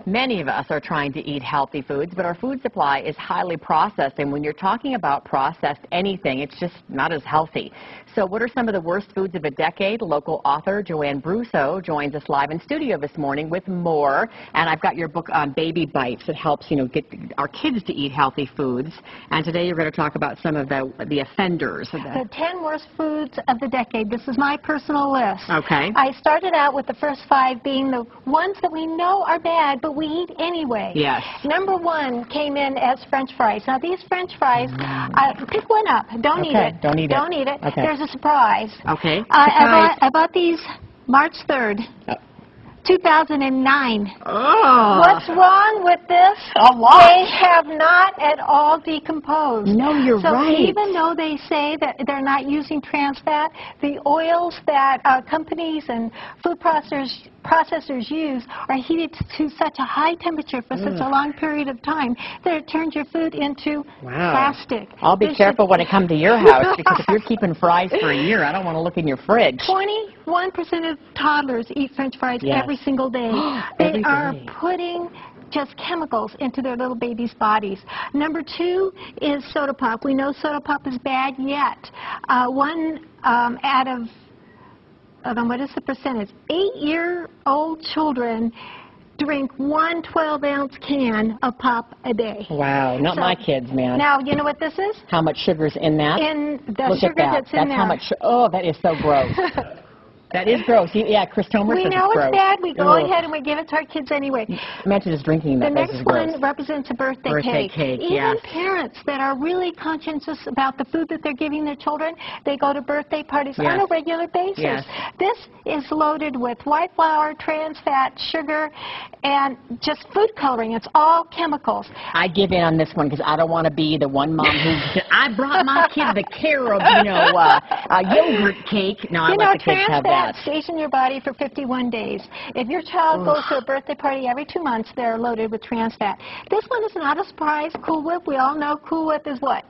Many of us are trying to eat healthy foods, but our food supply is highly processed, and when you're talking about processed anything, it's just not as healthy. So what are some of the worst foods of the decade? Local author Joanne Brusso joins us live in studio this morning with more, and I've got your book on Baby Bites that helps, get our kids to eat healthy foods, and today you're going to talk about some of the offenders. The 10 worst foods of the decade. This is my personal list. Okay. I started out with the first 5 being the ones that we know are bad, but we eat anyway. Yes. Number 1 came in as French fries. Now, these French fries, pick one up. Don't eat it. Don't eat it. Don't eat it. Okay. There's a surprise. Okay. Surprise. I bought these March 3rd. 2009. Oh. What's wrong with this? A lot. They have not at all decomposed. No, you're right. So even though they say that they're not using trans fat, the oils that companies and food processors use are heated to such a high temperature for such a long period of time that it turns your food into plastic. I'll be careful when I come to your house, because if you're keeping fries for a year, I don't want to look in your fridge. 21% of toddlers eat French fries every single day. They are putting just chemicals into their little babies' bodies. Number 2 is soda pop. We know soda pop is bad, yet one out of what is the percentage? 8-year-old children drink 1 12-ounce can of pop a day. Wow, not my kids, man. Now, you know what this is? How much sugar's in that? In the Look sugar at that. that's in there. How much? Oh, that is so gross. That is gross. Yeah, Chris Tomer says we know it's it's gross. bad. We go ahead and we give it to our kids anyway. Imagine just drinking that. The next one represents a birthday cake. Even parents that are really conscientious about the food that they're giving their children, they go to birthday parties on a regular basis. This is loaded with white flour, trans fat, sugar, and just food coloring. It's all chemicals. I give in on this one because I don't want to be the one mom who I brought my kid the carob, yogurt cake. No, I let the kids have that. Stays in your body for 51 days. If your child goes to a birthday party every 2 months, they're loaded with trans fat. This one is not a surprise. Cool Whip, we all know Cool Whip is what?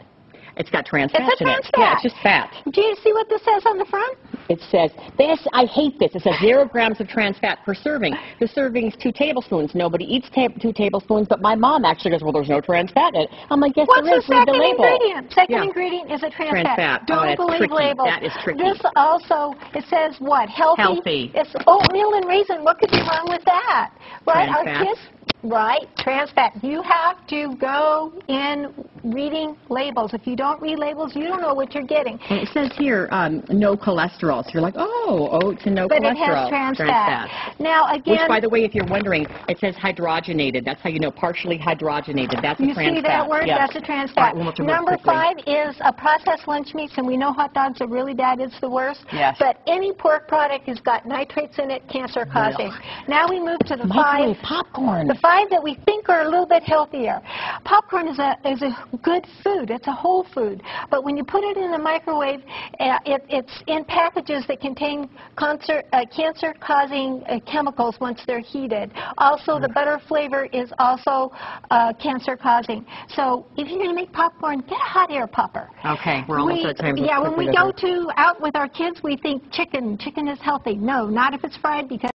It's got trans fat in it. Yeah, it's just fat. Do you see what this says on the front? It says, I hate this. It says 0 grams of trans fat per serving. The serving is 2 tablespoons. Nobody eats 2 tablespoons, but my mom actually goes, well, there's no trans fat in it. I'm like, yes, there is. Read the label. Second ingredient is a trans fat. Don't believe labels. That is tricky. This also, it says what? Healthy. It's oatmeal and raisin. What could be wrong with that? Right? Trans fat. Kids, right? Trans fat. You have to go in reading labels. If you don't read labels, you don't know what you're getting. And it says here, no cholesterol. So you're like, oats and no cholesterol. But it has trans fat. Now, again... Which, by the way, if you're wondering, it says hydrogenated. That's how you know, partially hydrogenated. That's a trans fat. You see that word? Yes. That's a trans fat. Number 5 is processed lunch meats, and we know hot dogs are really bad. It's the worst. Yes. But any pork product has got nitrates in it, cancer-causing. Now we move to the 5. Popcorn. The 5 that we think are a little bit healthier. Popcorn is a good food. It's a whole food. But when you put it in the microwave, it's in packages that contain cancer-causing chemicals once they're heated. Also, the butter flavor is also cancer-causing. So if you're going to make popcorn, get a hot air popper. Okay, we're almost at time. Yeah, when we go out with our kids, we think chicken. Chicken is healthy. No, not if it's fried, because